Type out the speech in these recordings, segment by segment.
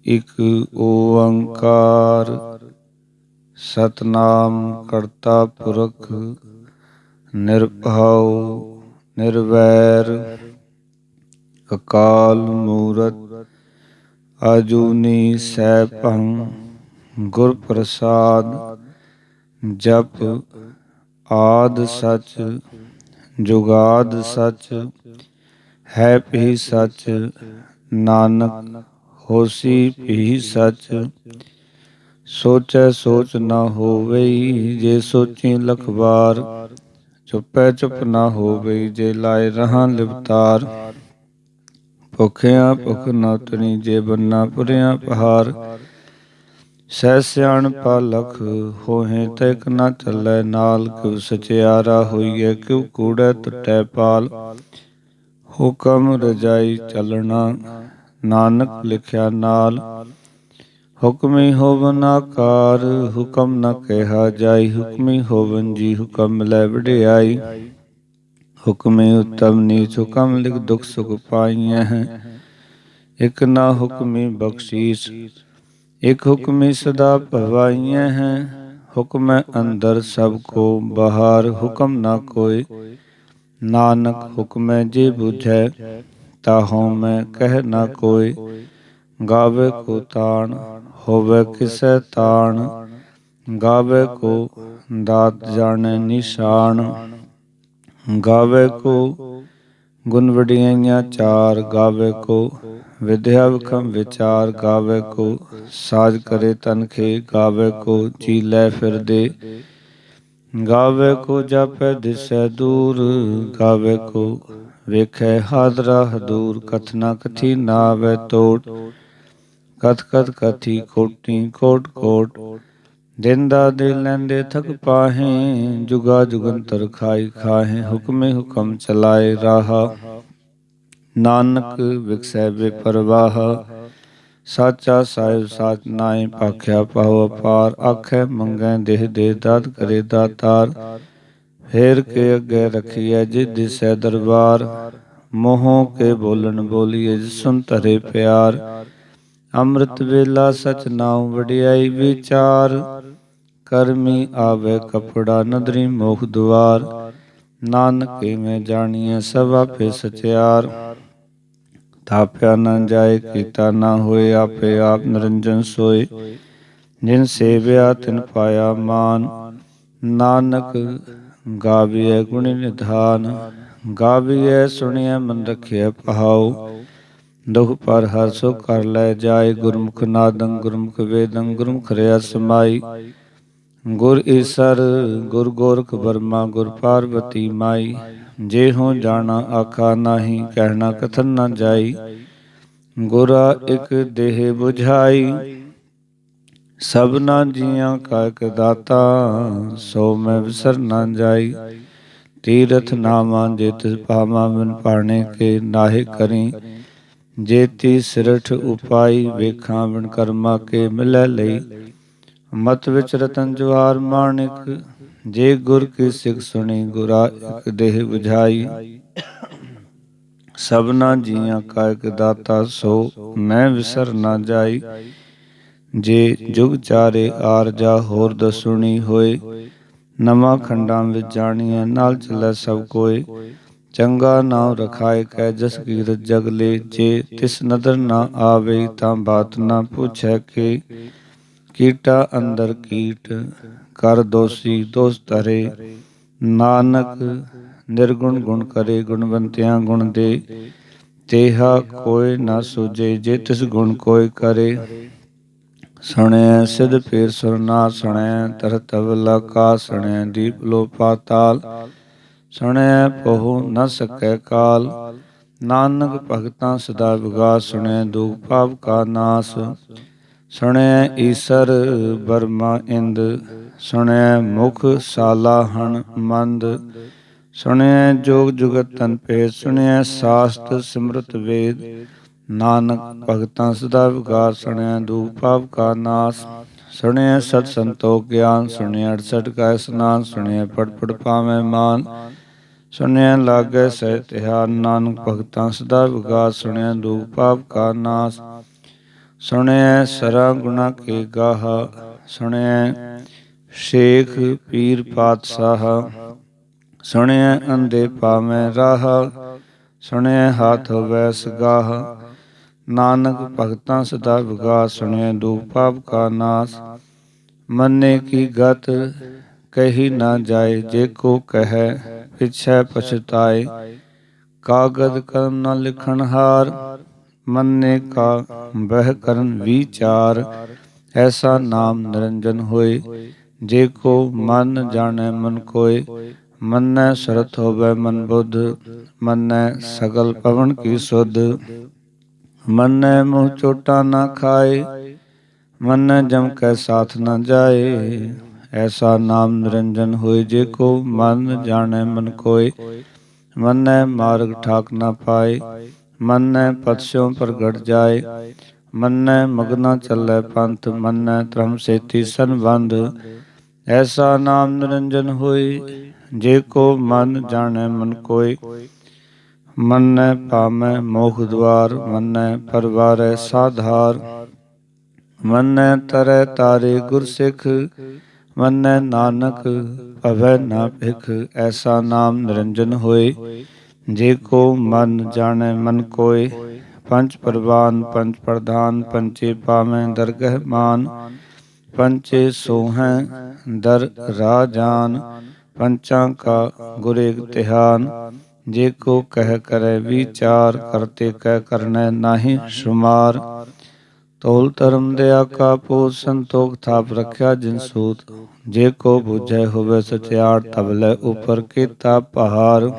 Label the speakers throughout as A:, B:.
A: ਇਕ ਓੰਕਾਰ ਸਤਨਾਮ ਕਰਤਾ ਪੁਰਖ ਨਿਰਭਉ ਨਿਰਵੈਰ ਅਕਾਲ ਮੂਰਤ ਅਜੂਨੀ ਸੈਭੰ ਗੁਰ ਪ੍ਰਸਾਦ। ਜਪ ਆਦਿ ਸਚ ਜੁਗਾਦ ਸਚ ਹੈ ਭੀ ਸਚ ਨਾਨਕ ਹੋਸੀ ਭੀ ਸਚ। ਸੋਚੈ ਸੋਚ ਨਾ ਹੋਵਈ ਜੇ ਸੋਚੀ ਲਖ ਵਾਰ। ਚੁੱਪੈ ਚੁੱਪ ਨਾ ਹੋਵਈ ਜੇ ਲਾਏ ਰਹਾਂ ਲਿਵਤਾਰ। ਭੁਖਿਆ ਭੁਖ ਨਾ ਉਤਰੀ ਜੇ ਬੰਨਾ ਪੁਰਿਆ ਪਹਾਰ। ਸਹਿ ਸਿਆਣਪਾ ਲਖ ਹੋਹੇ ਤੈਕ ਨਾ ਚੱਲੈ ਨਾਲ। ਕਿਉ ਸਚਿਆਰਾ ਹੋਈਐ ਕਿਉ ਕੂੜੈ ਟੁੱਟੈ ਪਾਲ। ਹੁਕਮ ਰਜਾਈ ਚੱਲਣਾ ਨਾਨਕ ਲਿਖਿਆ ਨਾਲ। ਹੁਕਮੀ ਹੋਵਨ ਆਕਾਰ ਹੁਕਮ ਨ ਕਿਹਾ ਜਾਈ। ਹੁਕਮੀ ਹੋਵਨ ਜੀ ਹੁਕਮ ਮਿਲੈ ਵਡਿਆਈ। ਹੁਕਮੀ ਉਤਮ ਨੀਚ ਹੁਕਮ ਲਿਖ ਦੁਖ ਸੁਖ ਪਾਈਐ ਹੈ। ਇਕ ਨਾ ਹੁਕਮੀ ਬਖਸ਼ੀਸ ਇਕ ਹੁਕਮੀ ਸਦਾ ਭਵਾਈਐ ਹੈ। ਹੁਕਮੈ ਅੰਦਰ ਸਭ ਕੋ ਬਾਹਰ ਹੁਕਮ ਨਾ ਕੋਇ। ਨਾਨਕ ਹੁਕਮੈ ਜੇ ਬੁਝੈ ਤਾਹਉ ਮੈਂ ਕਹਿ ਨਾ ਕੋਇ। ਗਾਵੇ ਕੋ ਤਾਣ ਹੋਵੇ ਕਿਸੈ ਤਾਣ। ਗਾਵੇ ਕੋ ਦਾਤ ਜਾਣੈ ਨਿਸ਼ਾਨ। ਗਾਵੇ ਕੋ ਗੁਣ ਵਡਿਆਈਆਂ ਚਾਰ। ਗਾਵੇ ਕੋ ਵਿਦਿਆ ਵਿਖਮ ਵਿਚਾਰ। ਗਾਵੇ ਕੋ ਸਾਜ ਕਰੇ ਤਨਖੇ। ਗਾਵੇ ਕੋ ਜੀ ਲੈ ਫਿਰਦੇ। ਗਾਵੇ ਕੋ ਜਾਪੈ ਦਿਸੈ ਦੂਰ। ਗਾਵੇ ਕੋ ਵੇਖੈ ਹਾਦਰਾ ਹਦੂਰ। ਕਥਨਾ ਕਥੀ ਨਾ ਆਵੈ ਟੋਟ। ਕਥ ਕਥ ਕਥੀ ਖੋਟੀ ਕੋਟ ਕੋਟ। ਦਿਨ ਦਾ ਦੇ ਲੈਂਦੇ ਥਕ ਪਾਹੇ। ਜੁਗਾ ਜੁਗੰਤਰ ਖਾਈ ਖਾਹੇ। ਹੁਕਮੇ ਹੁਕਮ ਚਲਾਏ ਰਾਹਾ। ਨਾਨਕ ਵਿਗਸੈ ਬੇਪਰਵਾਹ। ਸਾਚਾ ਸਾਹਿਬ ਸਾਚ ਨਾਇ ਭਾਖਿਆ ਪਾਉ ਅਪਾਰ। ਆਖੈ ਮੰਗੈ ਦੇਹ ਦੇ ਦਾਤ ਕਰੇ ਦਾਤਾਰ। ਫੇਰ ਕੇ ਅੱਗੇ ਰਖੀਐ ਜਿਸ ਦਿਸੈ ਦਰਬਾਰ। ਮੋਹ ਕੇ ਬੋਲਣ ਬੋਲੀਏ ਜਿਸ ਸੁਨ ਧਰੇ ਪਿਆਰ। ਅੰਮ੍ਰਿਤ ਵੇਲਾ ਸਚ ਨਾਉ ਵਡਿਆਈ ਵਿਚਾਰ। ਕਰਮੀ ਆਵੈ ਕਪੜਾ ਨਦਰੀ ਮੋਖ ਦੁਆਰ। ਨਾਨਕ ਏਵੇਂ ਜਾਣੀਐ ਸਭ ਆਪੇ ਸਚਿਆਰ। ਥਾਪਿਆ ਨਾ ਜਾਏ ਕੀਤਾ ਨਾ ਹੋਏ ਆਪੇ ਆਪ ਨਿਰੰਜਨ ਸੋਏ। ਜਿਨ ਸੇਵਿਆ ਤਿਨ ਪਾਇਆ ਮਾਨ। ਨਾਨਕ ਗਾਵੀਐ ਗੁਣੀ ਨਿਧਾਨ। ਗਾਵੀਐ ਸੁਣੀਐ ਮਨ ਰਖੀਐ ਪਹਾਉ। ਦੁਖ ਪਰ ਹਰਿ ਸੁਖ ਕਰ ਲੈ ਜਾਇ। ਗੁਰਮੁਖ ਨਾਦੰ ਗੁਰਮੁਖ ਵੇਦੰ ਗੁਰਮੁਖ ਰਿਆ ਸਮਾਈ। ਗੁਰ ਈਸਰ ਗੁਰ ਗੋਰਖ ਬਰਮਾ ਗੁਰ ਪਾਰਬਤੀ ਮਾਈ। ਜਿਹੋ ਜਾਣਾ ਆਖਾ ਨਾਹੀ ਕਹਿਣਾ ਕਥਨ ਨਾ ਜਾਈ। ਗੁਰਾ ਇਕ ਦੇਹ ਬੁਝਾਈ ਸਭਨਾ ਜੀਆਂ ਕਾ ਇਕ ਦਾਤਾ। ਸੋ ਮੈਂ ਵਿਸਰ ਨਾ ਜਾਈ। ਤੀਰਥ ਨਾਵਾਂ ਜੇ ਤਿਸ ਭਾਵਾਂ ਬਿਨ ਭਾਣੇ ਕੇ ਨਾਹਿ ਕਰੀ। ਜੇਤੀ ਸਿਰਠ ਉਪਾਈ ਵੇਖਾਂ ਬਿਨ ਕਰਮਾ ਕੇ ਮਿਲੈ ਲਈ। ਮਤ ਵਿਚ ਰਤਨ ਜਵਾਹਰ ਮਾਣਿਕ ਜੇ ਗੁਰ ਕੀ ਸਿੱਖ ਸੁਣੀ। ਗੁਰਾ ਇਕ ਦੇਹ ਬੁਝਾਈ ਸਭਨਾ ਜੀਆਂ ਕਾ ਇਕ ਦਾਤਾ। ਸੋ ਮੈਂ ਵਿਸਰ ਨਾ ਜਾਈ। ਜੇ ਜੁਗ ਚਾਰੇ ਆਰਜਾ ਹੋਰ ਦਸੁਣੀ ਹੋਏ। ਨਵਾਂ ਖੰਡਾਂ ਵਿੱਚ ਜਾਣੀਐ ਨਾਲ ਚੱਲੈ ਸਭ ਕੋਇ। ਚੰਗਾ ਨਾਉ ਰਖਾਇ ਕੈ ਜਸ ਕੀਰਤ ਜਗ ਲੈ। ਜੇ ਤਿਸ ਨਦਰ ਨਾ ਆਵਈ ਤਾਂ ਬਾਤ ਨਾ ਪੁੱਛੈ ਕੇ। ਕੀਟਾ ਅੰਦਰ ਕੀਟ ਕਰ ਦੋਸੀ ਦੋਸ ਧਰੇ। ਨਾਨਕ ਨਿਰਗੁਣ ਗੁਣ ਕਰੇ ਗੁਣਵੰਤਿਆਂ ਗੁਣ ਦੇ। ਤੇਹਾ ਕੋਇ ਨਾ ਸੂਝੇ ਜੇ ਤਿਸ ਗੁਣ ਕੋਇ ਕਰੇ। ਸੁਣਿਐ ਸਿਧ ਪੀਰ ਸੁਰਨਾਥ ਸੁਣਿਐ ਧਰਤ ਅਵਲ ਆਕਾਸ। ਸੁਣਿਐ ਦੀਪ ਲੋ ਪਾਤਾਲ। ਸੁਣਿਐ ਪਹੁ ਨ ਸਕੈ ਕਾਲ। ਨਾਨਕ ਭਗਤਾਂ ਸਦਾ ਵਿਗਾਸ। ਸੁਣਿਐ ਦੁਖ ਪਾਪ ਕਾ ਨਾਸ। ਸੁਣਿਐ ਈਸਰ ਬਰਮਾ ਇੰਦ। ਸੁਣਿਐ ਮੁਖ ਸਾਲਾਹਣ ਮੰਦ। ਸੁਣਿਐ ਜੋਗ ਜੁਗਤ ਤਨ ਭੇਦ। ਸੁਣਿਐ ਸਾਸਤ ਸਿਮਰਤ ਵੇਦ। ਨਾਨਕ ਭਗਤਾਂ ਸਦਾ ਵਿਗਾਸ। ਸੁਣਿਐ ਦੁਖ ਪਾਪ ਕਾ ਨਾਸ। ਸੁਣਿਐ ਸਤ ਸੰਤੋਖ ਗਿਆਨ। ਸੁਣਿਐ 68 ਕਾ ਇਸਨਾਨ। ਸੁਣਿਐ ਪੜ ਪੜ ਪਾਵੈ ਮਾਨ। ਸੁਣਿਆ ਲਾਗੈ ਸਹਿ ਤਿਹਾਰ, ਨਾਨਕ ਭਗਤਾਂ ਸਦਾ ਵਿਗਾਸ। ਸੁਣਿਆ ਦੁਖ ਪਾਪ ਕਾ ਨਾਸ, ਸੁਣਿਆ ਸਰਾ ਗੁਣਾ ਕੇ ਗਾਹਾ। ਸੁਣਿਆ ਸ਼ੇਖ ਪੀਰ ਪਾਤਸ਼ਾਹ, ਸੁਣਿਆ ਅੰਧੇ ਪਾਵੈ ਰਾਹ। ਸੁਣਿਆ ਹਾਥ ਹੋਵੈ ਸਗਾਹ, ਨਾਨਕ ਭਗਤਾਂ ਸਦਾ ਵਿਗਾਸ। ਸੁਣਿਆ ਦੁਖ ਪਾਪ ਕਾ ਨਾਸ, ਮੰਨੇ ਕੀ ਗਤ ਕਹੀ ਨਾ ਜਾਏ। ਜੇ ਕੋ ਕਹੈ ਪਿਛੈ ਪਛਤਾਏ, ਕਾਗਦ ਕਲਮ ਨ ਲਿਖਣ ਹਾਰ। ਮੰਨੇ ਕਾ ਬਹਿ ਕਰਨ ਵੀਚਾਰ, ਐਸਾ ਨਾਮ ਨਿਰੰਜਨ ਹੋਏ। ਜੇ ਕੋ ਮਨ ਜਾਣੈ ਮਨ ਕੋਇ, ਮੰਨੈ ਸਰਤ ਹੋਵੈ ਮਨ ਬੁੱਧ। ਮੰਨੈ ਸਗਲ ਪਵਨ ਕੀ ਸੁਧ, ਮੰਨੈ ਮੂੰਹ ਚੋਟਾ ਨਾ ਖਾਏ। ਮੰਨੈ ਜਮ ਕੈ ਸਾਥ ਨ ਜਾਏ, ਐਸਾ ਨਾਮ ਨਿਰੰਜਨ ਹੋਏ। ਜੇ ਕੋ ਮਨ ਜਾਣੈ ਮਨ ਕੋਇ, ਮੰਨੈ ਮਾਰਗ ਠਾਕ ਨ ਪਾਏ। ਮੰਨੈ ਪਤ ਸਿਉ ਪ੍ਰਗਟ ਜਾਏ, ਮੰਨੈ ਮਗਨਾ ਚੱਲੈ ਪੰਥ। ਮੰਨੈ ਧਰਮ ਸੇਤੀ ਸੰਬੰਧ, ਐਸਾ ਨਾਮ ਨਿਰੰਜਨ ਹੋਏ। ਜੇ ਕੋ ਮਨ ਜਾਣੈ ਮਨ ਕੋਇ, ਮੰਨੈ ਭਾਮੈ ਮੋਖ ਦੁਆਰ। ਮੰਨੈ ਪਰਵਾਰੈ ਸਾਧਾਰ, ਮੰਨੈ ਤਰੈ ਤਾਰੇ ਗੁਰ ਸਿੱਖ। ਮੰਨੈ ਨਾਨਕ ਭਵੈ ਨਾ ਭਿਖ, ਐਸਾ ਨਾਮ ਨਿਰੰਜਨ ਹੋਏ। ਜੇ ਕੋ ਮਨ ਜਾਣੈ ਮਨ ਕੋਇ, ਪੰਚ ਪਰਵਾਨ ਪੰਚ ਪ੍ਰਧਾਨ। ਪੰਚੇ ਪਾਵੈ ਦਰਗਹਿ ਮਾਨ, ਪੰਚੇ ਸੋਹੈ ਦਰ ਰਾਜਾਨ। ਪੰਚਾਂ ਕਾ ਗੁਰ ਏਕ ਧਿਆਨ, ਜੇ ਕੋ ਕਹਿ ਕਰੈ ਵੀਚਾਰ। ਕਰਤੇ ਕਹਿ ਕਰਨੈ ਨਾਹੀ ਸੁਮਾਰ, ਤੋਲ ਧਰਮ ਦਇਆ ਕਾ ਪੂਤ। ਸੰਤੋਖ ਥਾਪ ਰਖਿਆ ਜਿਨ ਸੂਤ, ਜੇ ਕੋ ਬੁਝੈ ਹੋਵੈ ਸਚਿਆਰ। ਤਬਲੇ ਉਪਰ ਕੀਤਾ ਪਹਾੜ,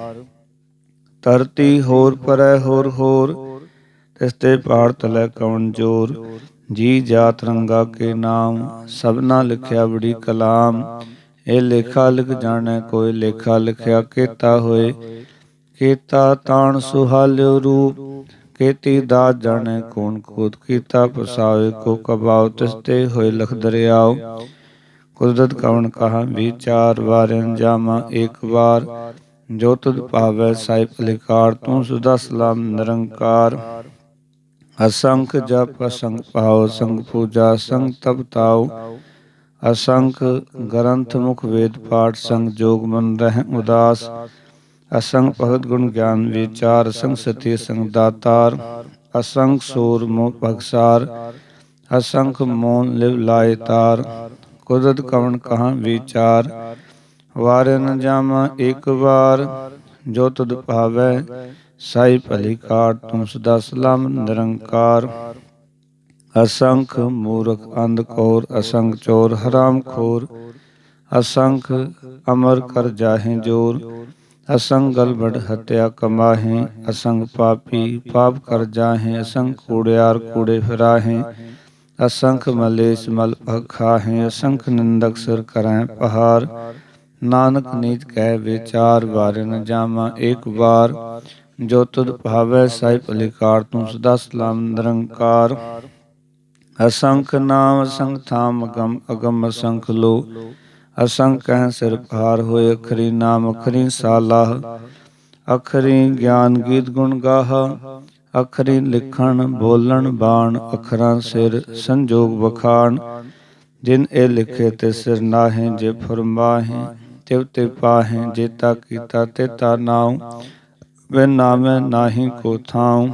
A: ਧਰਤੀ ਹੋਰ ਪਰੈ ਹੋਰ ਹੋਰ। ਤਿਸ ਤੇ ਪਹਾੜ ਤਲੈ ਕਵਣ ਜੋਰ। ਜੀ ਜਾਤ ਰੰਗਾ ਕੇ ਨਾਮ, ਸਭਨਾ ਲਿਖਿਆ ਬੜੀ ਕਲਾਮ। ਇਹ ਲੇਖਾ ਲਿਖ ਜਾਣੈ ਕੋਈ, ਲੇਖਾ ਲਿਖਿਆ ਕੇਤਾ ਹੋਏ। ਕੀਤਾ ਤਾਣ ਸੁਹਾਲਿਓ ਰੂਪ, ਕੀਤੀ ਦਾਤ ਜਾਣੈ ਕੌਣ ਕੂਤ। ਕੀਤਾ ਪਸਾਵੇ ਕੋ ਕਬਾਉ, ਤਿਸ ਤੇ ਹੋਏ ਲਖ ਦਰਿਆਉ। ਕੁਦਰਤ ਕਵਣ ਕਹਾ ਵੀਚਾਰ, ਵਾਰਿ ਅੰਜਾਮਾ ਏਕ ਵਾਰ। ਜੋ ਤੁਧ ਭਾਵੈ ਸਾਈ ਭਲਿਕਾਰ, ਤੂੰ ਸਦਾ ਸਲਾਮ ਨਿਰੰਕਾਰ। ਅਸੰਖ ਜਪ ਅਸੰਖ ਭਾਉ, ਅਸੰਖ ਪੂਜਾ ਅਸੰਖ ਤਪ ਤਾਉ। ਅਸੰਖ ਗ੍ਰੰਥ ਮੁਖ ਵੇਦ ਪਾਠ, ਸੰਗ ਜੋਗ ਮਨ ਰਹਿ ਉਦਾਸ। ਅਸੰਖ ਭਗਤ ਗੁਣ ਗਿਆਨ ਵਿਚਾਰ, ਅਸੰਖ ਸਤੀ ਅਸੰਖ ਦਾਤਾਰ। ਅਸੰਖ ਸੂਰ ਮੋਹ ਭਗਸਾਰ, ਅਸੰਖ ਮੋਨ ਲਿਵ ਲਾਏ ਤਾਰ। ਕੁਦਰਤ ਕਵਣ ਕਹਾ ਵਿਚਾਰ, ਵਾਰਿ ਨ ਜਾਵਾ ਏਕ ਵਾਰ। ਜੋ ਤੁਧ ਭਾਵੈ ਸਾਈ ਭਲੀ ਕਾਰ, ਤੂੰ ਸਦਾ ਸਲਾਮ ਨਿਰੰਕਾਰ। ਅਸੰਖ ਮੂਰਖ ਅੰਧ ਘੋਰ, ਅਸੰਖ ਚੋਰ ਹਰਾਮ ਖੋਰ। ਅਸੰਖ ਅਮਰ ਕਰ ਜਾਹੇ ਜੋਰ, ਅਸੰਖ ਗਲਬਢ ਹਤਿਆ ਕਮਾਹੇ। ਅਸੰਖ ਪਾਪੀ ਪਾਪ ਕਰ ਜਾਹੇ, ਅਸੰਖ ਕੂੜਿਆਰ ਕੂੜੇ ਫਿਰਾਹੇ। ਅਸੰਖ ਮਲੇਛ ਮਲ ਭਗ ਖਾਹੇ, ਅਸੰਖ ਨਿੰਦਕ ਸਿਰ ਕਰੈ ਪਹਾਰ। ਨਾਨਕ ਨੀਚ ਕਹਿ ਵਿਚਾਰ, ਵਾਰਿ ਨ ਜਾਵਾ ਏਕ ਵਾਰ। ਜੋ ਤੁਧ ਭਾਵੈ ਸਾਈ ਭਲੀ ਕਾਰ, ਤੂੰ ਸਦਾ ਸਲਾਮ ਨਿਰੰਕਾਰ। ਅਸੰਖ ਨਾਮ ਅਸੰਖ ਥਾਮ ਅਗਮ ਅਗਮ ਅਸੰਖ ਲੋ। ਅਸੰਖ ਕਹਿ ਸਿਰ ਭਾਰ ਹੋਏ, ਅਖਰੀ ਨਾਮ ਅਖਰੀ ਸਾਲਾਹ। ਅਖਰੀ ਗਿਆਨ ਗੀਤ ਗੁਣ ਗਾਹਾ, ਅਖਰੀ ਲਿਖਣ ਬੋਲਣ ਬਾਣ। ਅਖਰਾਂ ਸਿਰ ਸੰਜੋਗ ਵਖਾਣ, ਜਿਨ ਇਹ ਲਿਖੇ ਤੇ ਸਿਰ ਨਾਹੀਂ। ਜੇ ਫੁਰਮਾਹੇ ਤਿਵ ਤੇ ਪਾਹੇ, ਜੇਤਾ ਕੀਤਾ ਤੇਤਾ ਨਾਉ। ਬਿਨ ਨਾਮੈ ਨਾਹੀ ਕੋ ਥਾਉ,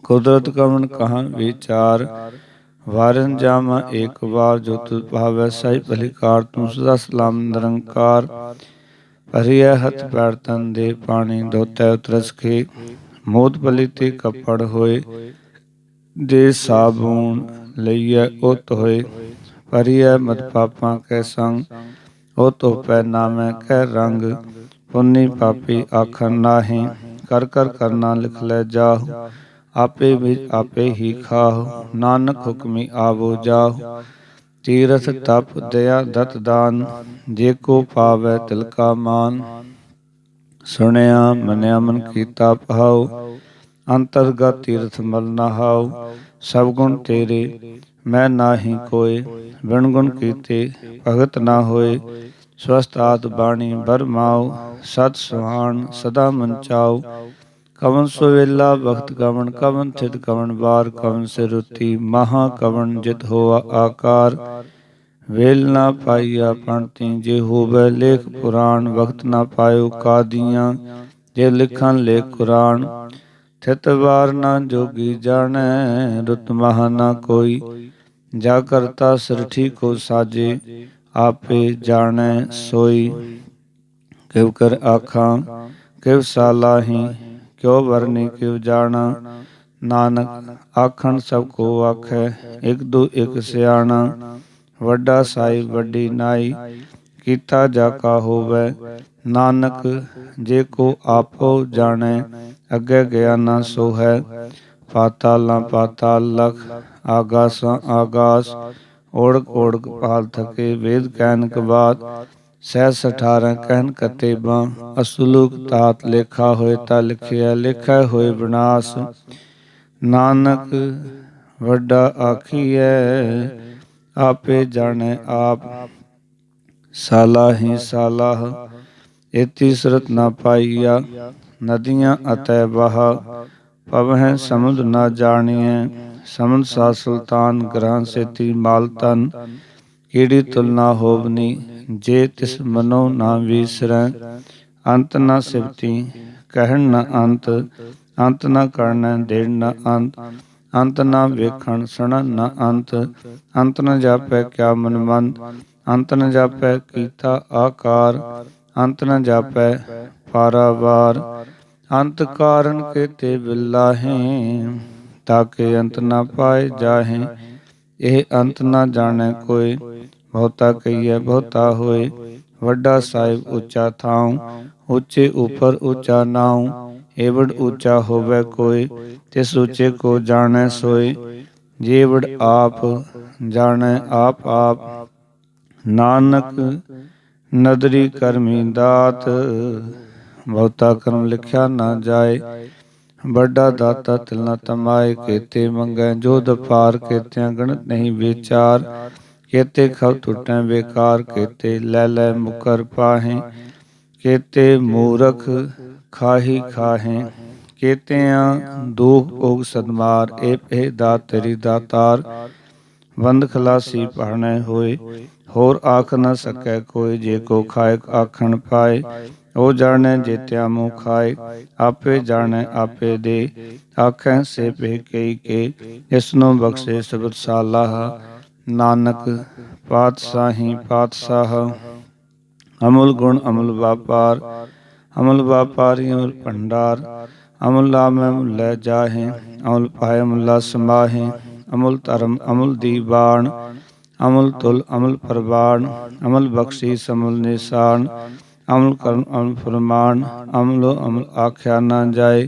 A: ਕੁਦਰਤ ਕਵਣ ਕਹਾ ਵਿਚਾਰ। ਵਾਰਿ ਨ ਜਾਵਾ ਏਕ ਵਾਰ, ਜੋ ਤੁਧ ਭਾਵੈ ਸਾਈ ਭਲੀ ਕਾਰ। ਤੂੰ ਸਦਾ ਸਲਾਮ ਨਿਰੰਕਾਰ। ਭਰੀਐ ਹੱਥ ਪੈਰ ਤਨ ਦੇ ਪਾਣੀ, ਧੋਤੈ ਉਤਰਸ ਕੇ। ਮੋਦ ਪਲੀਤੇ ਕੱਪੜ ਹੋਏ, ਦੇ ਸਾਬੂਨ ਲਈਐ ਉਤ ਹੋਏ। ਭਰੀਐ ਮਦ ਪਾਪਾਂ ਕੈ ਸੰਗ, ਉਹ ਧੋਪੈ ਨਾਮੈ ਕੈ ਰੰਗ। ਪੁੰਨੀ ਪਾਪੀ ਆਖਣ ਨਾਹੀਂ, ਕਰ ਕਰ ਕਰਨਾ ਲਿਖ ਲੈ ਜਾਹੁ। ਆਪੇ ਵਿੱਚ ਆਪੇ ਹੀ ਖਾਹੁ, ਨਾਨਕ ਹੁਕਮੀ ਆਵੋ ਜਾਹੁ। ਤੀਰਥ ਤਪ ਦਇਆ ਦਤ ਦਾਨ, ਜੇ ਕੋ ਪਾਵੈ ਤਿਲ ਕਾ ਮਾਨ। ਸੁਣਿਆ ਮੰਨਿਆ ਮਨ ਕੀਤਾ ਭਾਉ, ਅੰਤਰਗਤ ਤੀਰਥ ਮਲ ਨਹਾਉ। ਸਭ ਗੁਣ ਤੇਰੇ ਮੈਂ ਨਾਹੀ ਕੋਇ, ਬਿਨ ਗੁਣ ਕੀਤੇ ਭਗਤ ਨਾ ਹੋਏ। ਸਵਸਤਾਤ ਬਾਣੀ ਬਰਮਾਓ, ਸਤ ਸੁਹਾਣ ਸਦਾ ਮੰਚਾਓ। ਕਵਨ ਸੁਵੇਲਾ ਬਖਤ ਕਵਨ, ਕਵਨ ਥਿਤ ਕਵਨ ਬਾਰ, ਕਵਨ ਸਿਰੁਤੀ ਮਹਾ ਕਵਨ ਜਿਤ ਹੋਆ ਆਕਾਰ। ਵੇਲ ਨਾ ਪਾਈਆ ਪੰਡਤੀ ਜੇ ਹੋਵੇ ਲੇਖ ਪੁਰਾਣ, ਵਕਤ ਨਾ ਪਾਇਓ ਕਾਦੀਆਂ ਜੇ ਲਿਖਣ ਲੇਖ ਕੁਰਾਨ। ਥਿਤ ਵਾਰ ਨਾ ਜੋਗੀ ਜਾਣੈ, ਰੁਤ ਮਹਾ ਨਾ ਕੋਈ, ਜਾ ਕਰਤਾ ਸਿਰਠੀ ਕੋ ਸਾਜੇ, ਆਪੇ ਜਾਣੈ ਸੋਈ। ਕਿਵ ਕਰ ਆਖਾਂ ਕਿਵ ਸਾਲਾਹੀ, ਕਿਉ ਵਰਨੀ ਕਿਵ ਜਾਣਾ। ਨਾਨਕ ਆਖਣ ਸਭ ਕੋ ਆਖੈ, ਇਕ ਦੂ ਇਕ ਸਿਆਣਾ। ਵੱਡਾ ਸਾਹਿਬ ਵੱਡੀ ਨਾਈ, ਕੀਤਾ ਜਾ ਕਾ ਹੋਵੈ। ਨਾਨਕ ਜੇ ਕੋ ਆਪੋ ਜਾਣੈ, ਅੱਗੇ ਗਿਆ ਨਾ ਸੋ ਹੈ। ਪਾਤਾਲਾਂ ਪਾਤਾਲ ਲਖ, ਆਗਾਸਾਂ ਆਗਾਸ। ਓੜਕ ਓੜਕ ਪਾਲ ਥਕੇ, ਵੇਦ ਕਹਿਨ ਕਬਾਤ। ਸਹਿਜ 18 ਕਹਿਨ ਕਤੇਬਾਂ, ਅਸਲੂਕ ਤਾਤ ਲੇਖਾ ਹੋਏ ਤਾ ਲਿਖਿਆ, ਲਿਖੈ ਹੋਏ ਵਿਨਾਸ਼। ਨਾਨਕ ਵੱਡਾ ਆਖੀਐ, ਆਪੇ ਜਾਣੈ ਆਪ। ਸਾਲਾਹੀ ਸਾਲਾਹ, ਏਤੀ ਸੁਰਤ ਨਾ ਪਾਈਆ। ਨਦੀਆਂ ਅਤੈ ਬਹਾ, ਪਵਹਿ ਸਮੁੰਦ ਨਾ ਜਾਣੀਐ। ਸਮੁੰਦ ਸਾ ਸੁਲਤਾਨ, ਗ੍ਰਹਿ ਸੇਤੀ ਮਾਲ ਤਨ। ਕੀੜੀ ਤੁਲ ਨਾ ਹੋਵਨੀ, ਜੇ ਤਿਸ ਮਨੋ ਨਾ ਵੀਸਰੈ। ਅੰਤ ਨਾ ਸਿਵਤੀ, ਕਹਿਣ ਨ ਅੰਤ। ਅੰਤ ਨਾ ਕਰਨੈ, ਦੇਣ ਨ ਅੰਤ। ਅੰਤ ਨਾ ਵੇਖਣ, ਸੁਣਨ ਨ ਅੰਤ। ਅੰਤ ਨ ਜਾਪੈ ਕਿਆ ਮਨ ਮੰਤ। ਅੰਤ ਨ ਜਾਪੈ ਕੀਤਾ ਆਕਾਰ। ਅੰਤ ਨ ਜਾਪੈ ਪਾਰਾਵਾਰ। ਅੰਤ ਕਾਰਨ ਕੇਤੇ ਬਿਲਾਹੇ, ਤਾਕੇ ਅੰਤ ਨਾ ਪਾਏ ਜਾਹੇ। ਇਹ ਅੰਤ ਨਾ ਜਾਣੈ ਕੋਈ, ਬਹੁਤਾ ਕਹੀਐ ਬਹੁਤਾ ਹੋਏ। ਵੱਡਾ ਸਾਹਿਬ ਉੱਚਾ ਥਾਉ, ਉੱਚੇ ਉਪਰ ਉੱਚਾ ਨਾਉ। ਏਵੜ ਉੱਚਾ ਹੋਵੈ ਕੋਈ, ਤਿਸ ਉੱਚੇ ਕੋ ਜਾਣੈ ਸੋਈ। ਜੇਵੜ ਆਪ ਜਾਣੈ ਆਪ ਆਪ, ਨਾਨਕ ਨਦਰੀ ਕਰਮੀ ਦਾਤ। ਬਹੁਤਾ ਕਰਮ ਲਿਖਿਆ ਨਾ ਜਾਏ, ਵੱਡਾ ਦਾਤਾ ਤਿਲ ਨਾ ਤਮਾਏ। ਕੇਤੇ ਮੰਗੈ ਜੋਧ ਅਪਾਰ, ਕੇਤਿਆਂ ਗਣਤ ਨਹੀਂ ਵਿਚਾਰ। ਕੇਤੇ ਖਬ ਟੁੱਟੈ ਬੇਕਾਰ, ਕੇਤੇ ਲੈ ਲੈ ਮੁਕਰ ਪਾਹੇ। ਕੇਤੇ ਮੂਰਖ ਖਾਹੀ ਖਾਹੇ, ਕੇਤਿਆਂ ਦੁਖ ਭੋਗ ਸਦਮਾਰ। ਇਹ ਦਾਤ ਤੇਰੀ ਦਾਤਾਰ, ਬੰਦ ਖਲਾਸੀ ਭਾਣੈ ਹੋਏ। ਹੋਰ ਆਖ ਨ ਸਕੈ ਕੋਈ, ਜੇ ਕੋ ਖਾਇ ਆਖਣ ਪਾਏ। ਉਹ ਜਾਣੈ ਜੇਤਿਆ ਮੂੰਹ ਖਾਏ, ਆਪੇ ਜਾਣੈ ਆਪੇ ਦੇ। ਆਖੈ ਸੇ ਭੇ ਕਈ ਕੇ, ਇਸਨੂੰ ਬਖਸ਼ੇ ਸਬਦ ਸਾਲਾਹ। ਨਾਨਕ ਪਾਤਸ਼ਾਹੀ ਪਾਤਸ਼ਾਹ, ਅਮੁਲ ਗੁਣ ਅਮੁਲ ਵਾਪਾਰ। ਅਮੁਲ ਵਾਪਾਰੀ ਅਮੁਲ ਭੰਡਾਰ, ਅਮੁਲ ਲਾਮੈ ਮੁੱਲੈ ਜਾਹੇ। ਅਮੁਲ ਪਾਏ ਅਮੁਲਾ ਸਮਾਹੇ, ਅਮੁਲ ਧਰਮ ਅਮੁਲ ਦੀਵਾਨ। ਅਮੁਲ ਤੁਲ ਅਮੁਲ ਪ੍ਰਵਾਨ, ਅਮੁਲ ਬਖਸ਼ੀਸ ਅਮੁਲ ਨਿਸ਼ਾਨ। ਅਮੁਲ ਕਰਮ ਅਮੁਲ ਫੁਰਮਾਨ, ਅਮੁਲੋ ਅਮੁਲ ਆਖਿਆ ਨਾ ਜਾਏ।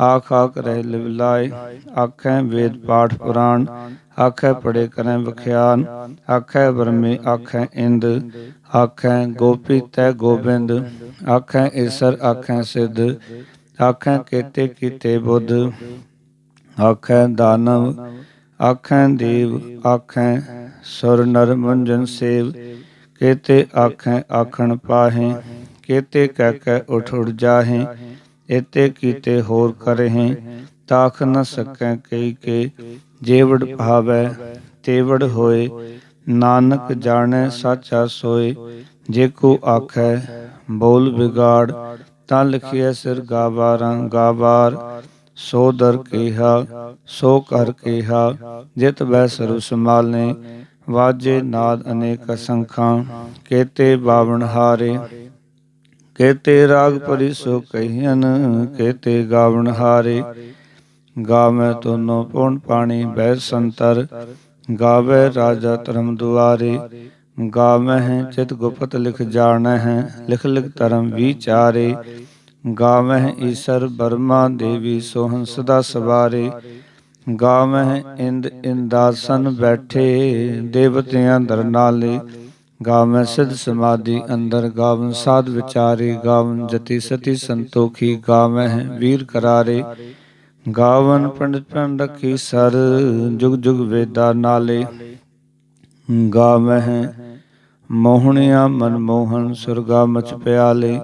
A: ਆਖ ਆਖ ਰਹਿ ਲਿਵ ਲਾਏ, ਆਖੈ ਵੇਦ ਪਾਠ ਪੁਰਾਣ। ਆਖੈ ਪੜੇ ਕਰੈ ਵਖਿਆਨ, ਆਖੈ ਬ੍ਰਹਮੇ ਆਖੈ ਇੰਦ। ਆਖੈ ਗੋਪੀ ਤੈ ਗੋਬਿੰਦ, ਆਖੈ ਈਸਰ ਆਖੈ ਸਿੱਧ। ਆਖੈ ਕੇਤੇ ਕੀਤੇ ਬੁੱਧ, ਆਖੈ ਦਾਨਵ ਆਖੈ ਦੇਵ। ਆਖੈ ਸੁਰ ਨਰ ਮੁੰਜਨ ਸੇਵ, ਕੇਤੇ ਆਖੈ ਆਖਣ ਪਾਹੇ। ਕੇਤੇ ਕਹਿ ਕਹਿ ਉਠ ਉਠ ਜਾਹੇ, ਏਤੇ ਕੀਤੇ ਹੋਰ ਕਰਹਿ। ਤਾਖ ਨ ਸਕੈ ਕਈ ਕੇ, ਜੇਵੜ ਭਾਵੈ ਤੇਵੜ ਹੋਏ। ਨਾਨਕ ਜਾਣੈ ਸਾਚਾ ਸੋਏ, ਜੇ ਕੋ ਆਖੈ ਬੋਲ ਵਿਗਾੜ। ਤਾਂ ਲਿਖਿਐ ਸਿਰ ਗਾਵਾਰਾਂ ਗਾਵਾਰ। ਸੋ ਦਰ ਕੇਹਾ ਸੋ ਕਰ ਕੇਹਾ, ਜਿਤ ਬਹਿ ਸਰਬ ਸੰਭਾਲੈ। ਵਾਜੇ ਨਾਦ ਅਨੇਕ ਅਸੰਖਾਂ, ਕੇਤੇ ਬਾਵਨ ਹਾਰੇ। ਕੇਤੇ ਰਾਗ ਭਰੀ ਸੋ ਕਹੀਅਨ, ਕੇਤੇ ਗਾਵਨ ਹਾਰੇ। ਗਾਵੈ ਤੋਨੋ ਪੌਣ ਪਾਣੀ ਬਹਿ ਸੰਤਰ, ਗਾਵੈ ਰਾਜਾ ਧਰਮ ਦੁਆਰੇ। ਗਾਵਹਿ ਚਿਤ ਗੁਪਤ ਲਿਖ ਜਾਣਹਿ, ਲਿਖ ਲਿਖ ਧਰਮ ਵਿਚਾਰੇ। ਗਾਵਹਿ ਈਸਰ ਬਰਮਾ ਦੇਵੀ ਸੋਹੰ ਸਦਾ ਸਵਾਰੇ। ਗਾਵਹਿ ਇੰਦ ਇੰਦਾਸਨ ਬੈਠੇ, ਦੇਵਤਿਆਂ ਦਰ ਨਾਲੇ। ਗਾਵੈ ਸਿਧ ਸਮਾਧੀ ਅੰਦਰ, ਗਾਵਨ ਸਾਧ ਵਿਚਾਰੇ। ਗਾਵਨ ਜਤੀ ਸਤੀ ਸੰਤੋਖੀ, ਗਾਵਹਿ ਵੀਰ ਕਰਾਰੇ। ਗਾਵਨ ਪੰਡਿਤ ਪੰਡ ਰਖੀ ਸਰ, ਜੁਗ ਜੁਗ ਵੇਦਾ ਨਾਲੇ। ਗਾਵਹਿ ਮੋਹਣਿਆ ਮਨਮੋਹਨ ਸੁਰਗਾ ਮਚ ਪਿਆਲੇ,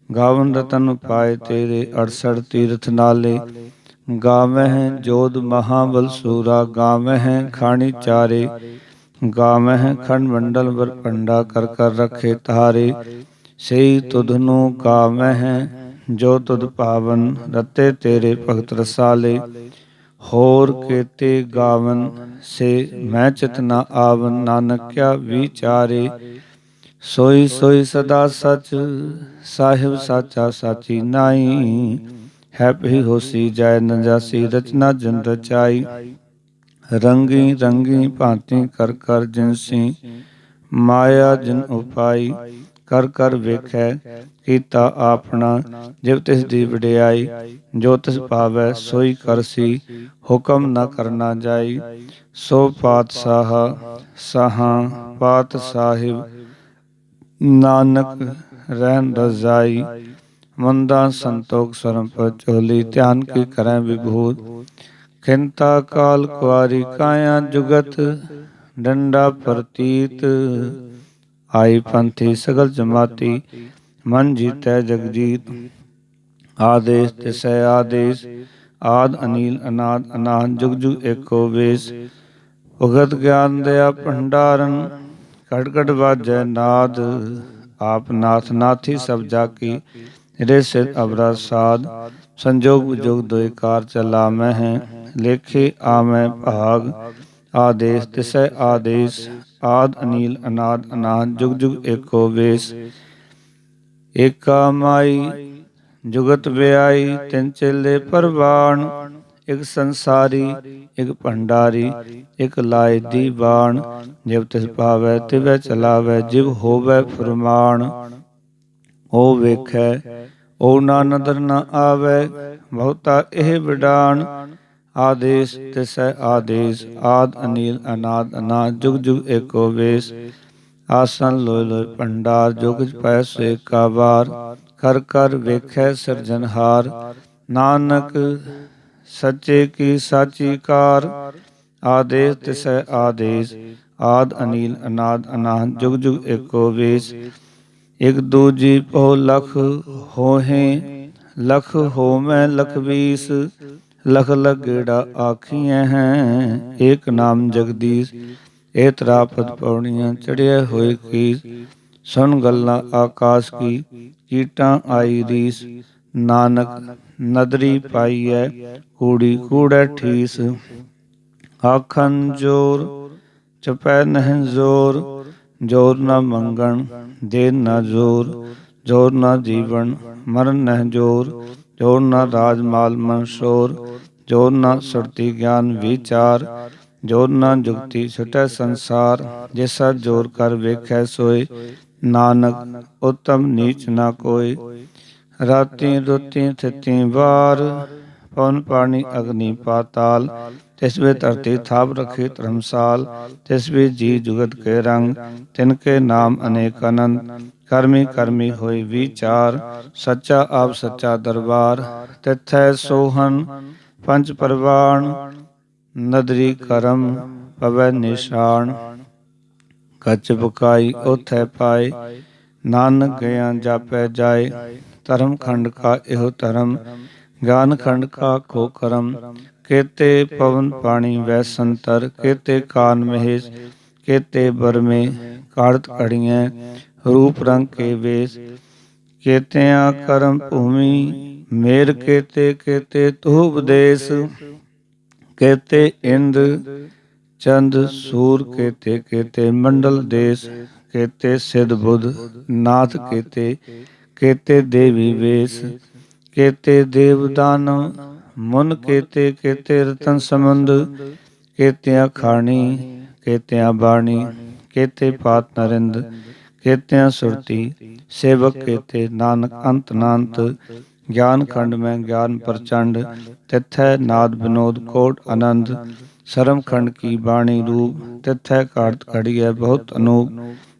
A: ਗਾਵਨ ਰਤਨ ਪਾਏ ਤੇਰੇ 68 ਤੀਰਥ ਨਾਲੇ। ਗਾਵਹਿ ਜੋਧ ਮਹਾਬਲ ਸੂਰਾ, ਗਾਵਹਿ ਖਾਣੀ ਚਾਰੇ, ਗਾਵਹਿ ਖੰਡ ਮੰਡਲ ਵਰ ਪੰਡਾ, ਕਰ ਕਰ ਰੱਖੇ ਤਾਰੇ। ਸਈ ਤੁਧਨੂੰ ਗਾਵਹਿ ਜੋ ਤੁਧ ਭਾਵਨ, ਰਤੇ ਤੇਰੇ ਭਗਤ ਰਸਾਲੇ। ਹੋਰ ਕੇਤੇ ਗਾਵਨ ਸੇ ਮੈਂ ਚਿਤ ਨ ਆਵਨ, ਨਾਨਕ ਕਿਆ ਵਿਚਾਰੇ। ਸੋਈ ਸੋਈ ਸਦਾ ਸਚ, ਸਾਹਿਬ ਸਾਚਾ ਸਾਚੀ ਨਾਈ। ਹੈ ਭਈ ਹੋਸੀ ਜੈ ਨ ਜਾਸੀ, ਰਚਨਾ ਜਿਨ ਰਚਾਈ। ਰੰਗੀ ਰੰਗੀ ਭਾਂਤੀ ਕਰ ਕਰ ਜਿਨਸੀ, ਮਾਇਆ ਜਿਨ ਉਪਾਈ। ਕਰ ਕਰ ਵੇਖੈ ਕੀਤਾ ਆਪਣਾ, ਜਿਵ ਤਿਸ ਦੀ ਵਡਿਆਈ। ਜੋ ਤਿਸ ਭਾਵੈ ਸੋਈ ਕਰਸੀ, ਹੁਕਮ ਨ ਕਰਨਾ ਜਾਈ। ਸੋ ਪਾਤਸ਼ਾਹ ਸਾਹਾਂ ਪਾਤ ਸਾਹਿਬ, ਨਾਨਕ ਰਹਿਨ ਰਜ਼ਾਈ। ਮੰਦਾ ਸੰਤੋਖ ਸਰਮ ਝੋਲੀ, ਧਿਆਨ ਕੀ ਕਰੈ ਵਿਭੂਤ। ਖਿੰਤਾ ਕਾਲ ਕੁਆਰੀ ਕਾਇਆ ਜੁਗਤ, ਡੰਡਾ ਪ੍ਰਤੀਤ। ਆਈ ਪੰਥੀ ਸਗਲ ਜਮਾਤੀ, ਮਨ ਜੀਤੈ ਜਗਜੀਤ। ਆਦੇਸ ਤਿਸੈ ਆਦੇਸ, ਆਦ ਅਨੀਲ ਅਨਾਦ ਅਨਾਹਦ, ਜੁਗ ਜੁਗ ਏਕੋ ਵੇਸ। ਭਗਤ ਗਿਆਨ ਦਇਆ ਭੰਡਾਰਨ, ਘਟ ਘਟ ਵਾਜੈ ਨਾਦ। ਆਪ ਨਾਥ ਨਾਥੀ ਸਭ ਜਾਕੀ, ਰੇ ਸਿਧ ਅਬਰਾ ਸਾਧ। ਸੰਜੋਗ ਵਿਜੋਗ ਦੋਇ ਕਾਰ ਚਲਾਮਹਿ, ਲੇਖੇ ਆਵੈ ਭਾਗ। ਆਦੇਸ ਤਿਸੈ ਆਦੇਸ, ਆਦ ਅਨੀਲ ਅਨਾਦ ਅਨਾਹਦ, ਜੁਗ ਜੁਗ ਏਕੋ ਵੇਸ। ਏਕਾ ਮਾਈ ਜੁਗਤ ਵਿਆਈ, ਤਿੰਨ ਚੇਲੇ ਪਰਵਾਣ। ਇਕ ਸੰਸਾਰੀ ਇਕ ਭੰਡਾਰੀ, ਇਕ ਲਾਇ ਦੀਵਾਨ। ਜਿਵ ਤਿਸ ਭਾਵੈ ਤਿਵੈ ਚਲਾਵੈ, ਜਿਵ ਹੋਵੈ ਫੁਰਮਾਨ। ਓ ਵੇਖੈ ਓ ਨਾ ਨਦਰ ਨ ਆਵੈ, ਬਹੁਤਾ ਇਹ ਵਿਡਾਣ। ਆਦੇਸ ਤਿਸੈ ਆਦੇਸ, ਆਦ ਅਨੀਲ ਅਨਾਦ ਅਨਾਹਦ, ਜੁਗ ਜੁਗ ਏਕੋ ਵੇਸ। ਆਸਨ ਲੋਇ ਲੋਇ ਭੰਡਾਰ, ਜੋ ਕੁਛ ਪੈ ਸੋ ਏਕਾ ਵਾਰ। ਕਰ ਕਰ ਵੇਖੈ ਸਿਰਜਨਹਾਰ, ਨਾਨਕ ਸੱਚੇ ਕੀ ਸਾਚੀ ਕਾਰ। ਆਦੇਸ ਤਿਸੈ ਆਦੇਸ, ਆਦ ਅਨੀਲ ਅਨਾਦ ਅਨਾਹਦ, ਜੁਗ ਜੁਗ ਏਕੋ ਵੇਸ। ਇਕ ਦੂਜੀ ਪਹੁ ਲਖ ਹੋਹੇ, ਲਖ ਹੋਵੈ ਲਖ ਵੀਸ। ਲਖ ਲਖ ਗੇੜਾ ਆਖੀਐ ਹੈ, ਏਕ ਨਾਮ ਜਗਦੀਸ਼। ਇਹ ਤਰਾਪਦ ਪੌੜੀਆਂ ਚੜ੍ਹਿਆ ਹੋਏ ਕੀਸ, ਸੁਣ ਗੱਲਾਂ ਆਕਾਸ਼ ਕੀ। ਕੀਟਾਂ ਆਈ ਰੀਸ, ਨਾਨਕ ਨਦਰੀ ਪਾਈਐ, ਕੂੜੀ ਕੂੜੈ ਠੀਸ। ਆਖਣ ਜੋਰ ਚਪੈ ਨਹਿ ਜ਼ੋਰ, ਜ਼ੋਰ ਨ ਮੰਗਣ ਦੇਨ ਨ ਜ਼ੋਰ। ਜ਼ੋਰ ਨ ਜੀਵਨ ਮਰਨ ਨਹਿ ਜ਼ੋਰ, ਜ਼ੋਰ ਨ ਰਾਜ ਮਾਲ ਮਨ ਸ਼ੋਰ। ਜ਼ੋਰ ਨ ਸੁਰਤੀ ਗਿਆਨ ਵਿਚਾਰ, ਜ਼ੋਰ ਨ ਜੁਗਤੀ ਛੁਟੈ ਸੰਸਾਰ। ਜਿਸਾ ਜ਼ੋਰ ਕਰ ਵੇਖੈ ਸੋਏ, ਨਾਨਕ ਉਤਮ ਨੀਚ ਨ ਕੋਇ। ਰਾਤੀ ਰੁਤੀ ਥਿਤੀ ਵਾਰ, ਪਵਨ ਪਾਣੀ ਅਗਨੀ ਪਾਤਾਲ। ਤਿਸ ਵੇ ਧਰਤੀ ਥਾਪ ਰਖੀ ਧਰਮਸਾਲ, ਤਿਸ ਵੇ ਜੀ ਜੁਗਤ ਕੇ ਰੰਗ। ਤਿਨ ਕੇ ਨਾਮ ਅਨੇਕ ਅਨੰਤ, ਕਰਮੀ ਕਰਮੀ ਹੋਇ ਵਿਚਾਰ। ਸੱਚਾ ਆਪ ਸੱਚਾ ਦਰਬਾਰ, ਤਿਥੈ ਸੋਹਨ ਪੰਚ ਪਰਵਾਣ। ਨਦਰੀ ਕਰਮ ਪਵੈ ਨਿਸ਼ਾਨ, ਕੱਚ ਬੁਕਾਈ ਓਥੈ ਪਾਏ। ਨਾਨਕ ਗਿਆ ਜਾਪੈ ਜਾਏ, ਧਰਮ ਖੰਡ ਕਾ ਇਹੋ ਧਰਮ। ਗਿਆਨ ਖੰਡ ਕਾ ਖੋ ਕਰਮ, ਕੇਤੇ ਪਵਨ ਪਾਣੀ ਵੈ ਸੰਤਰ। ਕੇਤੇ ਕਾਨ ਮਹੇਸ਼ ਕੇਤੇ ਬਰਮੇ, ਕਾੜਤ ਘੜੀਐ ਰੂਪ ਰੰਗ ਕੇ ਵੇਸ। ਕੇਤਿਆਂ ਕਰਮ ਭੂਮੀ ਮੇਰ ਕੇਤੇ, ਕੇਤੇ ਤੁਹ ਉਪਦੇਸ। ਕੇਤੇ ਇੰਦ ਚੰਦ ਸੂਰ, ਕੇਤੇ ਕੇਤੇ ਮੰਡਲ ਦੇਸ। ਕੇਤੇ ਸਿਧ ਬੁੱਧ ਨਾਥ ਕੇਤੇ, ਕੇਤੇ ਦੇਵੀ ਵੇਸ। ਕੇਤੇ ਦੇਵ ਦਾਨਵ ਮੁਨ, ਕੇਤੇ ਕੇਤੇ ਰਤਨ ਸਮੁੰਦ। ਕੇਤਿਆਂ ਖਾਣੀ ਕੇਤਿਆਂ ਬਾਣੀ, ਕੇਤੇ ਪਾਤ ਨਰਿੰਦ। ਕੇਤਿਆਂ ਸੁਰਤੀ ਸੇਵਕ ਕੇਤੇ, ਨਾਨਕ ਅੰਤ ਨਾਨਤ। ਗਿਆਨ ਖੰਡ ਮੈਂ ਗਿਆਨ ਪ੍ਰਚੰਡ, ਤਿਥੈ ਨਾਦ ਵਿਨੋਦ ਕੋਟ ਆਨੰਦ। ਸਰਮ ਖੰਡ ਕੀ ਬਾਣੀ ਰੂਪ, ਤਿਥੈ ਘਾੜਤ ਘੜੀਐ ਬਹੁਤ ਅਨੂਪ।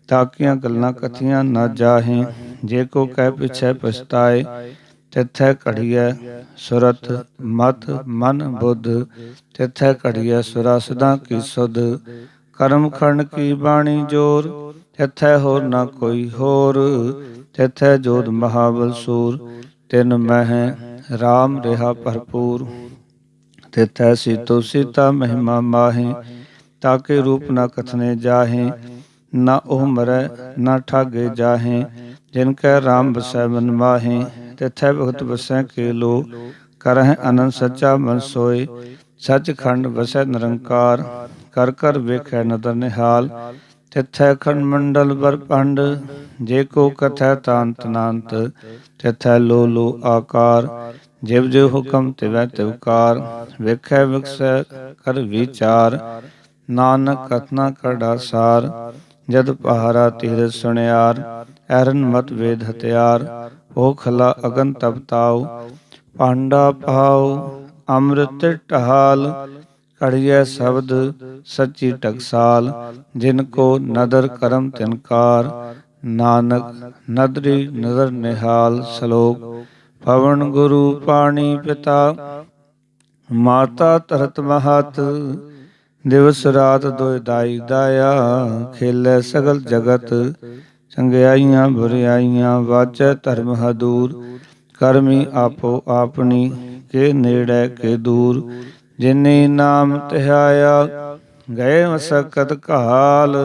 A: ਤਾਕੀਆਂ ਗੱਲਾਂ ਕਥੀਆਂ ਨ ਜਾਹੇ, ਜੇ ਕੋ ਕਹਿ ਪਿਛੈ ਪਛਤਾਏ। ਤਿਥੈ ਘੜੀਐ ਸੁਰਤ ਮਤ ਮਨ ਬੁੱਧ, ਤਿਥੈ ਘੜੀਐ ਸੁਰਾ ਸਿਧਾਂ ਕੀ ਸੁਧ। ਕਰਮ ਖੰਡ ਕੀ ਬਾਣੀ ਜੋਰ, ਤਿਥੈ ਹੋਰ ਨਾ ਕੋਈ ਹੋਰ, ਤਿਥੈ ਜੋਧ ਮਹਾਬਲ ਸੂਰ, ਤਿਨ ਮਹਿ ਰਾਮ ਰਿਹਾ ਭਰਪੂਰ। ਤਿਥੈ ਸੀਤੋ ਸੀਤਾ ਮਹਿਮਾ ਮਾਹੇ, ਤਾਕੇ ਰੂਪ ਨਾ ਕਥਨੇ ਜਾਹੇ, ਨਾ ਉਹ ਮਰੈ ਨਾ ਠਾਗੇ ਜਾਹੇ, ਜਿਨ ਕੈ ਰਾਮ ਵਸੈ ਮਨ ਮਾਹੇ। ਤਿਥੈ ਭਗਤ ਵਸੈ ਕੇਲੋ, ਕਰਹਿ ਅਨੰਦ ਸੱਚਾ ਮਨ ਸੋਏ, ਸੱਚਖੰਡ ਵਸੈ ਨਿਰੰਕਾਰ, ਕਰ ਕਰ ਵੇਖੈ ਨਦਰ ਨਿਹਾਲ। ਤਿਥੈ ਅਖੰਡ ਮੰਡਲ ਬਰਪੰਡ, ਜੇ ਕੋ ਕਥੈ ਤਾਂਤ ਨਾਨਤ, ਤਿਥੈ ਲੋ ਲੋ ਆਕਾਰ, ਜਿਵ ਜਿਵ ਹੁਕਮ ਤਿਵੈ ਤਿਵ ਕਾਰ। ਵੇਖੈ ਵਿਖਸੈ ਕਰ ਵਿਚਾਰ, ਨਾਨਕ ਕਥਨਾ ਕੜਾ ਸਾਰ, ਜਦ ਪਹਾਰਾ ਤੀਰਥ ਸੁਣਿਆਰ, ਐਰਨ ਮਤ ਵੇਦ ਹਥਿਆਰ। ਓਖਲਾ ਅਗਨ ਤਪ ਤਾਉ, ਪਾਂਡਾ ਪਾਉ ਅੰਮ੍ਰਿਤ ਢਾਲ, ਘੜੀਐ ਸ਼ਬਦ ਸੱਚੀ ਟਕਸਾਲ, ਜਿਨ ਕੋ ਨਦਰ ਕਰਮ ਤਿਨਕਾਰ। ਨਾਨਕ ਨਦਰੀ ਨਦਰ ਨਿਹਾਲ। ਸ਼ਲੋਕ। ਪਵਨ ਗੁਰੂ ਪਾਣੀ ਪਿਤਾ, ਮਾਤਾ ਧਰਤ ਮਹਤ, ਦਿਵਸ ਰਾਤ ਦੁਇ ਦਾਈ ਦਾਇਆ, ਖੇਲੇ ਸਗਲ ਜਗਤ। ਚੰਗਿਆਈਆਂ ਬੁਰਿਆਈਆਂ ਵਾਜੈ ਧਰਮ ਹਦੂਰ, ਕਰਮੀ ਆਪੋ ਆਪਣੀ, ਕੇ ਨੇੜੇ ਕੇ ਦੂਰ। ਜਿਨੀ ਨਾਮ ਧਿਆਇਆ, ਗਏ ਮਸਕਤ ਘਾਲ,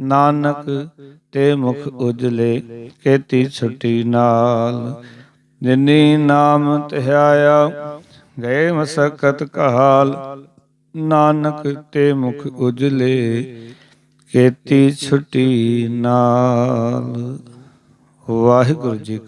A: ਨਾਨਕ ਤੇ ਮੁਖ ਉਜਲੇ, ਕੀਤੀ ਛੁਟੀ ਨਾਲ। ਜਿਨੀ ਨਾਮ ਧਿਆਇਆ, ਗਏ ਮਸਕਤ ਘਾਲ, ਨਾਨਕ ਤੇ ਮੁਖ ਉਜਲੇ, ਕੀਤੀ ਛੁਟੀ ਨਾਲ। ਵਾਹਿਗੁਰੂ ਜੀ।